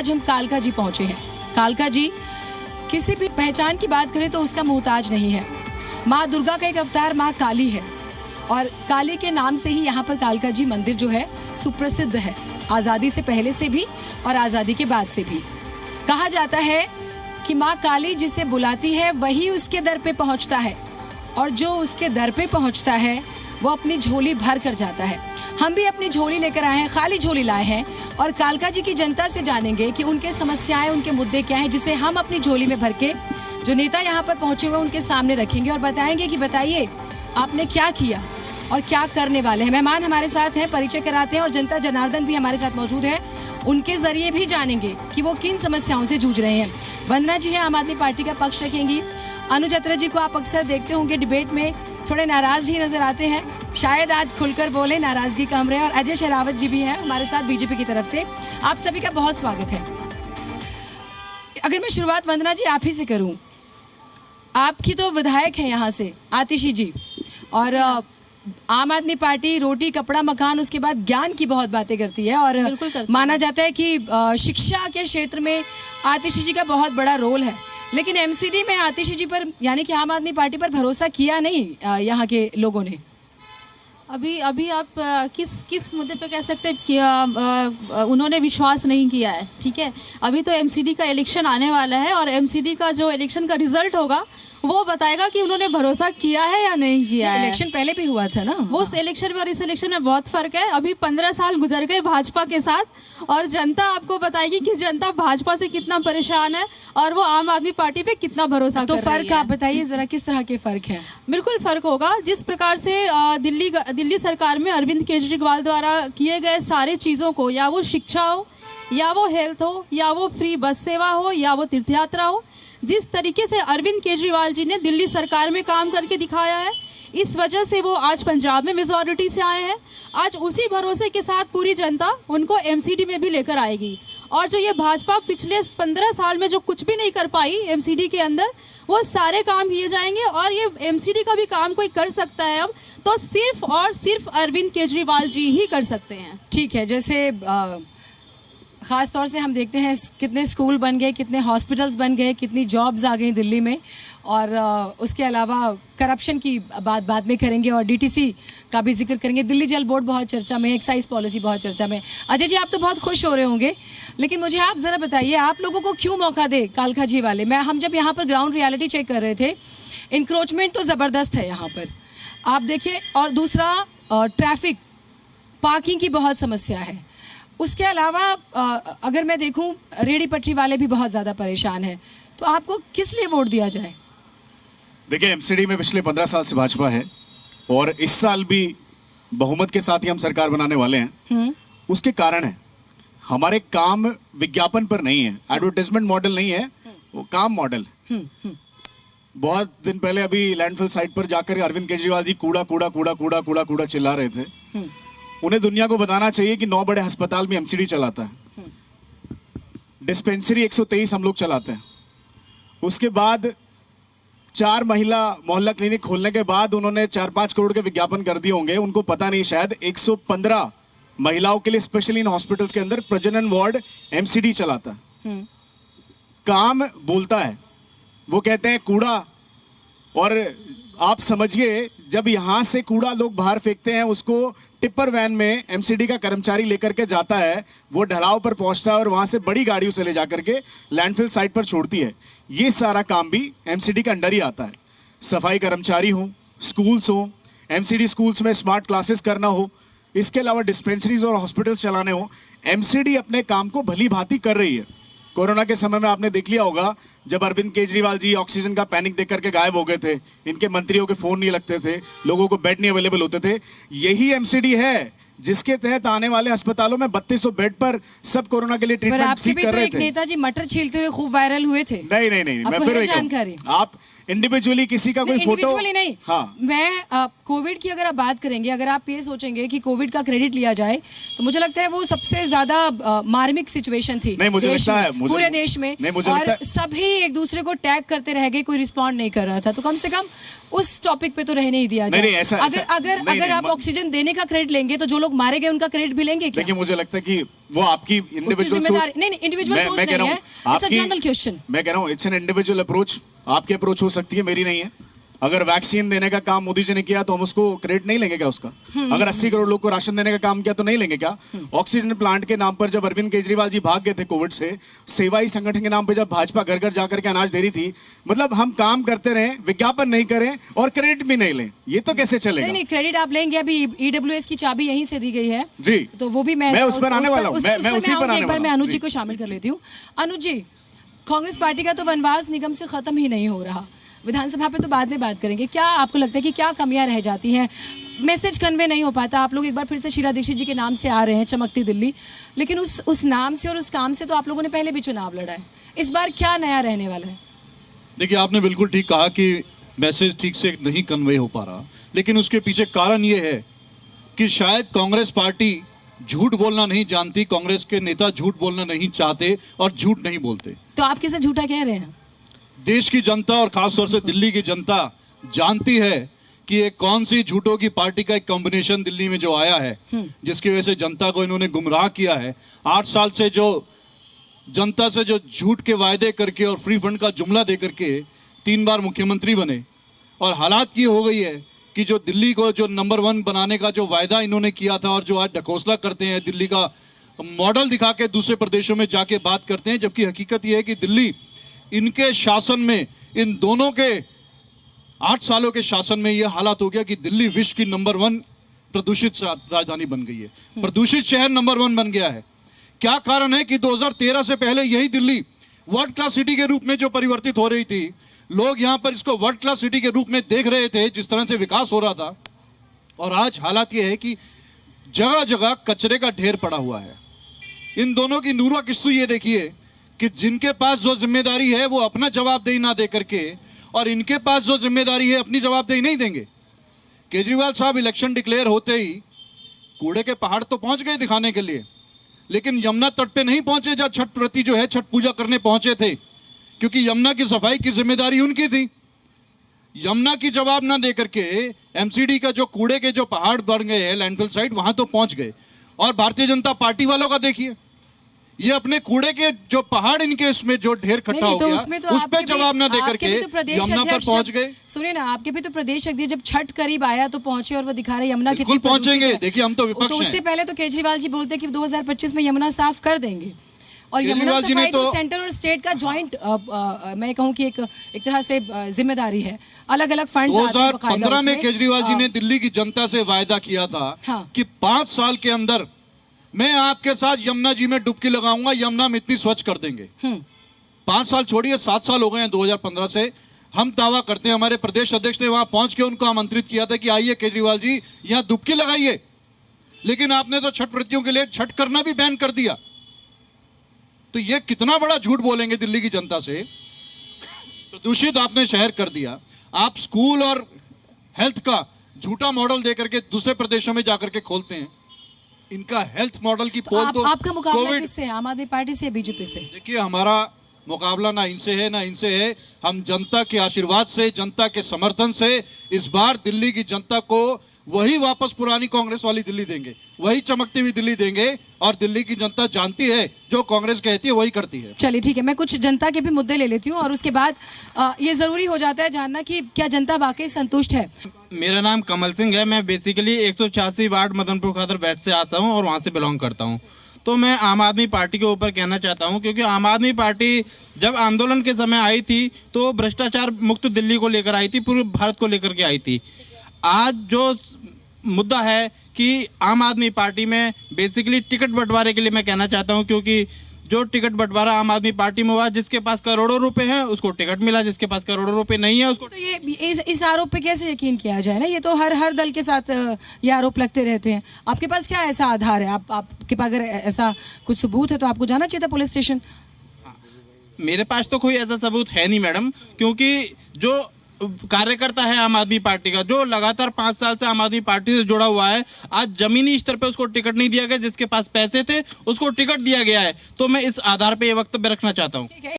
आज हम कालका जी पहुंचे हैं। कालका जी किसी भी पहचान की बात करें तो उसका मोहताज नहीं है। माँ दुर्गा का एक अवतार माँ काली है और काली के नाम से ही यहाँ पर कालका जी मंदिर जो है सुप्रसिद्ध है, आज़ादी से पहले से भी और आज़ादी के बाद से भी। कहा जाता है कि माँ काली जिसे बुलाती है वही उसके दर पे पहुँचता है और जो उसके दर पे पहुँचता है वो अपनी झोली भर कर जाता है। हम भी अपनी झोली लेकर आए हैं, खाली झोली लाए हैं और कालका जी की जनता से जानेंगे कि उनके समस्याएं, उनके मुद्दे क्या हैं, जिसे हम अपनी झोली में भर के जो नेता यहाँ पर पहुँचे हुए उनके सामने रखेंगे और बताएंगे कि बताइए आपने क्या किया और क्या करने वाले हैं। मेहमान हमारे साथ हैं, परिचय कराते हैं और जनता जनार्दन भी हमारे साथ मौजूद है, उनके जरिए भी जानेंगे कि वो किन समस्याओं से जूझ रहे हैं। वंदना जी है, आम आदमी पार्टी का पक्ष रखेंगी। अनुज अत्रे जी को आप अक्सर देखते होंगे डिबेट में थोड़े नाराज ही नजर आते हैं, शायद आज खुलकर बोले, नाराजगी कम रहे। और अजय शेरावत जी भी हैं हमारे साथ बीजेपी की तरफ से। आप सभी का बहुत स्वागत है। अगर मैं शुरुआत वंदना जी आप ही से करूं, आपकी तो विधायक है यहाँ से आतिशी जी, और आम आदमी पार्टी रोटी कपड़ा मकान उसके बाद ज्ञान की बहुत बातें करती है और माना जाता है कि शिक्षा के क्षेत्र में आतिशी जी का बहुत बड़ा रोल है। लेकिन एमसीडी में आतिशी जी पर यानी कि आम आदमी पार्टी पर भरोसा किया नहीं यहाँ के लोगों ने। अभी आप किस मुद्दे पे कह सकते हैं कि उन्होंने विश्वास नहीं किया है? ठीक है, अभी तो एमसीडी का इलेक्शन आने वाला है और एमसीडी का जो इलेक्शन का रिजल्ट होगा वो बताएगा कि उन्होंने भरोसा किया है या नहीं किया है। इलेक्शन पहले भी हुआ था ना, वो उस इलेक्शन में और इस इलेक्शन में बहुत फर्क है। अभी 15 साल गुजर गए भाजपा के साथ और जनता आपको बताएगी कि जनता भाजपा से कितना परेशान है और वो आम आदमी पार्टी पे कितना भरोसा तो फर्क आप बताइए जरा, किस तरह के फर्क है? बिल्कुल फर्क होगा। जिस प्रकार से दिल्ली सरकार में अरविंद केजरीवाल द्वारा किए गए सारे चीज़ों को, या वो शिक्षा हो, या वो हेल्थ हो, या वो फ्री बस सेवा हो, या वो तीर्थ यात्रा हो, जिस तरीके से अरविंद केजरीवाल जी ने दिल्ली सरकार में काम करके दिखाया है, इस वजह से वो आज पंजाब में मेजॉरिटी से आए हैं। आज उसी भरोसे के साथ पूरी जनता उनको एमसीडी में भी लेकर आएगी। और जो ये भाजपा पिछले 15 साल में जो कुछ भी नहीं कर पाई एमसीडी के अंदर, वो सारे काम किए जाएंगे और ये एमसीडी का भी काम कोई कर सकता है अब तो सिर्फ और सिर्फ अरविंद केजरीवाल जी ही कर सकते हैं। ठीक है, जैसे ख़ास तौर से हम देखते हैं कितने स्कूल बन गए, कितने हॉस्पिटल्स बन गए, कितनी जॉब्स आ गई दिल्ली में, और उसके अलावा करप्शन की बात बाद में करेंगे और डीटीसी का भी जिक्र करेंगे। दिल्ली जल बोर्ड बहुत चर्चा में, एक्साइज पॉलिसी बहुत चर्चा में। अजय जी आप तो बहुत खुश हो रहे होंगे, लेकिन मुझे आप ज़रा बताइए आप लोगों को क्यों मौका दे कालका जी वाले? हम जब यहाँ पर ग्राउंड रियलिटी चेक कर रहे थे, इंक्रोचमेंट तो ज़बरदस्त है यहाँ पर, आप देखिए। और दूसरा ट्रैफिक, पार्किंग की बहुत समस्या है। उसके अलावा अगर मैं देखूं रेडी पटरी वाले भी बहुत ज़्यादा परेशान हैं। तो आपको किस लिए वोट दिया जाए? देखिए, एमसीडी में पिछले 15 साल से भाजपा है और इस साल भी बहुमत के साथ ही हम सरकार बनाने वाले हैं। उसके कारण है हमारे काम विज्ञापन पर नहीं है, एडवर्टाइजमेंट मॉडल नहीं है, वो काम मॉडल है। बहुत दिन पहले अभी लैंडफिल साइट पर जाकर अरविंद केजरीवाल जी कूड़ा कूड़ा कूड़ा कूड़ा कूड़ा कूड़ा चिल्ला रहे थे। उन्हें दुनिया को बताना चाहिए कि 9 बड़े अस्पताल में एमसीडी चलाता है, डिस्पेंसरी 123 हम लोग चलाते हैं। उसके बाद 4 महिला मोहल्ला क्लिनिक खोलने के बाद उन्होंने 4-5 करोड़ के विज्ञापन कर दिए होंगे, उनको पता नहीं शायद 115 महिलाओं के लिए स्पेशली इन हॉस्पिटल्स के अंदर प्रजनन वार्ड एमसीडी चलाता है। काम बोलता है, वो कहते हैं कूड़ा, और आप समझिए जब यहां से कूड़ा लोग बाहर फेंकते हैं उसको टिप्पर वैन में एमसीडी का कर्मचारी लेकर के जाता है, वो ढलाव पर पहुंचता है और वहां से बड़ी गाड़ियों से ले जाकर के लैंडफिल साइट पर छोड़ती है। ये सारा काम भी एमसीडी का अंडर ही आता है। सफाई कर्मचारी हो, स्कूल्स हो, एमसीडी स्कूल्स में स्मार्ट क्लासेस करना हो, इसके अलावा डिस्पेंसरीज और हॉस्पिटल्स चलाने हो, एमसीडी अपने काम को भली भांति कर रही है। कोरोना के समय में आपने देख लिया होगा जब अरविंद केजरीवाल जी ऑक्सीजन का पैनिक देख करके गायब हो गए थे, इनके मंत्रियों के फोन नहीं लगते थे, लोगों को बेड नहीं अवेलेबल होते थे। यही एमसीडी है जिसके तहत आने वाले अस्पतालों में 3200 बेड पर सब कोरोना के लिए ट्रीटमेंट सीख कर रहे थे। नेताजी मटर छीलते हुए खूब वायरल हुए थे। नहीं, मैं फिर जानकारी, आप इंडिविजुअली किसी का कोई फोटो इंडिविजुअली नहीं। हाँ मैं कोविड की अगर आप बात करेंगे, अगर आप ये सोचेंगे कि कोविड का क्रेडिट लिया जाए, तो मुझे लगता है वो सबसे ज्यादा मार्मिक सिचुएशन थी। नहीं, मुझे लगता है पूरे देश में, और सभी एक दूसरे को टैग करते रह गए, कोई रिस्पॉन्ड नहीं कर रहा था। तो कम से कम उस टॉपिक पे तो रहने ही दिया जाए। अगर आप ऑक्सीजन देने का क्रेडिट लेंगे तो जो लोग मारे गए उनका क्रेडिट भी लेंगे क्या? देखिए, मुझे लगता है कि वो आपकी इंडिविजुअल सोच, नहीं इंडिविजुअल सोच नहीं है, इट्स अ जनरल क्वेश्चन। मैं कह रहा हूँ इट्स एन इंडिविजुअल अप्रोच। आपकी अप्रोच हो सकती है, मेरी नहीं है। अगर वैक्सीन देने का काम मोदी जी ने किया तो हम उसको क्रेडिट नहीं लेंगे क्या उसका? अगर 80 करोड़ लोग को राशन देने का काम किया तो नहीं लेंगे क्या? ऑक्सीजन प्लांट के नाम पर जब अरविंद केजरीवाल जी भाग गए थे कोविड से, सेवाई संगठन के नाम पर जब भाजपा घर घर जाकर के अनाज दे रही थी, मतलब हम काम करते रहे, विज्ञापन नहीं करें और क्रेडिट भी नहीं लें, ये तो कैसे चलेगा? नहीं क्रेडिट आप लेंगे। अभी ईडब्ल्यूएस की चाबी यहीं से दी गई है जी, तो वो भी मैं उस पर आने वाला हूँ। मैं उसी पर आने एक बार वाला मैं हूँ। अनुज जी को शामिल कर लेती हूँ। अनुज जी, कांग्रेस पार्टी का तो वनवास निगम से खत्म ही नहीं हो रहा। विधानसभा पे तो बाद में बात करेंगे। क्या आपको लगता है कि क्या कमियां रह जाती हैं? मैसेज कन्वे नहीं हो पाता। आप लोग एक बार फिर से शीला दीक्षित जी के नाम से आ रहे हैं, चमकती दिल्ली, लेकिन उस नाम से और उस काम से तो आप लोगों ने पहले भी चुनाव लड़ा है। इस बार क्या नया रहने वाला है? देखिए, आपने बिल्कुल ठीक कहा कि मैसेज ठीक से नहीं कन्वे हो पा रहा, लेकिन उसके पीछे कारण ये है कि शायद कांग्रेस पार्टी झूठ बोलना नहीं जानती, कांग्रेस के नेता झूठ बोलना नहीं चाहते और झूठ नहीं बोलते। तो आप किसे झूठा कह रहे हैं? देश की जनता और खासतौर से दिल्ली की जनता जानती है कि ये कौन सी झूठों की पार्टी का एक कॉम्बिनेशन दिल्ली में जो आया है, जिसकी वजह से जनता को इन्होंने गुमराह किया है। 8 साल से जो जनता से जो झूठ के वायदे करके और फ्री फंड का जुमला दे करके 3 बार मुख्यमंत्री बने, और हालात ये हो गई है कि जो दिल्ली को जो नंबर 1 बनाने का जो वायदा इन्होंने किया था और जो आज ढकोसला करते हैं, दिल्ली का मॉडल दिखा के दूसरे प्रदेशों में जाके बात करते हैं, जबकि हकीकत यह है कि दिल्ली इनके शासन में, इन दोनों के 8 सालों के शासन में यह हालात हो गया कि दिल्ली विश्व की नंबर 1 प्रदूषित राजधानी बन गई है, प्रदूषित शहर नंबर 1 बन गया है। क्या कारण है कि 2013 से पहले यही दिल्ली वर्ल्ड क्लास सिटी के रूप में जो परिवर्तित हो रही थी, लोग यहां पर इसको वर्ल्ड क्लास सिटी के रूप में देख रहे थे, जिस तरह से विकास हो रहा था, और आज हालात यह है कि जगह जगह कचरे का ढेर पड़ा हुआ है। इन दोनों की नूरा किस्तु ये देखिए कि जिनके पास जो जिम्मेदारी है वो अपना जवाबदेही ना दे करके, और इनके पास जो जिम्मेदारी है अपनी जवाबदेही नहीं देंगे। केजरीवाल साहब इलेक्शन डिक्लेयर होते ही कूड़े के पहाड़ तो पहुंच गए दिखाने के लिए, लेकिन यमुना तट पे नहीं पहुंचे जहां छठ व्रती जो है छठ पूजा करने पहुंचे थे, क्योंकि यमुना की सफाई की जिम्मेदारी उनकी थी। यमुना की जवाब ना दे करके एमसीडी का जो कूड़े के जो पहाड़ बढ़ गए हैं लैंडफिल साइड, वहां तो पहुंच गए। और भारतीय जनता पार्टी वालों का देखिए, ये अपने कूड़े के जो पहाड़ इनके इसमें जो ढेर इकट्ठा हो गया, उस पर जवाब ना देकर के यमुना पर पहुंच गए। सुनिए ना, आपके भी तो प्रदेश अध्यक्ष जब छठ करीब आया तो पहुंचे और वो दिखा रहे यमुना बिल्कुल पहुंचेंगे। देखिए, हम तो विपक्ष हैं। तो उससे पहले तो केजरीवाल जी बोलते कि 2025 में यमुना साफ कर देंगे, और यमुना सफाई तो सेंटर और स्टेट का जॉइंट मैं कहूँ कि एक तरह से जिम्मेदारी है। अलग अलग फंड 2015 में केजरीवाल जी ने दिल्ली की जनता से वायदा किया था कि 5 साल के अंदर मैं आपके साथ यमुना जी में डुबकी लगाऊंगा, यमुना में इतनी स्वच्छ कर देंगे। 5 साल छोड़िए, 7 साल हो गए हैं 2015 से। हम दावा करते हैं, हमारे प्रदेश अध्यक्ष ने वहां पहुंच के उनको आमंत्रित किया था कि आइए केजरीवाल जी यहां डुबकी लगाइए, लेकिन आपने तो छठ व्रतियों के लिए छठ करना भी बैन कर दिया। तो ये कितना बड़ा झूठ बोलेंगे दिल्ली की जनता से। प्रदूषित आपने शहर कर दिया। आप स्कूल और हेल्थ का झूठा मॉडल देकर के दूसरे प्रदेशों में जाकर के खोलते हैं। इनका हेल्थ मॉडल की पोल तो आपका मुकाबला किससे है? आम आदमी पार्टी से, बीजेपी से? देखिए, हमारा मुकाबला ना इनसे है ना इनसे है। हम जनता के आशीर्वाद से, जनता के समर्थन से इस बार दिल्ली की जनता को वही वापस पुरानी कांग्रेस वाली दिल्ली देंगे, वही चमकती हुई दिल्ली देंगे। और दिल्ली की जनता जानती है जो कांग्रेस कहती है वही करती है। चलिए ठीक है, मैं कुछ जनता के भी मुद्दे ले लेती हूँ और उसके बाद ये जरूरी हो जाता है जानना कि क्या जनता वाकई संतुष्ट है। मेरा नाम कमल सिंह है। मैं बेसिकली 186 वार्ड मदनपुर खादर बैठ से आता हूँ और वहाँ से बिलोंग करता हूँ। तो मैं आम आदमी पार्टी के ऊपर कहना चाहता हूँ, क्योंकि आम आदमी पार्टी जब आंदोलन के समय आई थी तो भ्रष्टाचार मुक्त दिल्ली को लेकर आई थी, पूरे भारत को लेकर के आई थी। आज जो मुद्दा है कि आम आदमी पार्टी में बेसिकली टिकट बंटवारे के लिए मैं कहना चाहता हूं, क्योंकि जो टिकट बंटवारा आम आदमी पार्टी में हुआ, जिसके पास करोड़ों रुपए हैं उसको टिकट मिला, जिसके पास करोड़ों रुपए नहीं है उसको। तो ये इस आरोप पे कैसे यकीन किया जाए ना? ये तो हर दल के साथ ये आरोप लगते रहते हैं। आपके पास क्या ऐसा आधार है? आपके पास अगर ऐसा कुछ सबूत है तो आपको जाना चाहिए था पुलिस स्टेशन। मेरे पास तो कोई ऐसा सबूत है नहीं मैडम, क्योंकि जो कार्यकर्ता है आम आदमी पार्टी का, जो लगातार 5 साल से आम आदमी पार्टी से जुड़ा हुआ है, आज जमीनी स्तर पे उसको टिकट नहीं दिया गया, जिसके पास पैसे थे उसको टिकट दिया गया है। तो मैं इस आधार पे ये वक्तव्य रखना चाहता हूँ। ठीक है।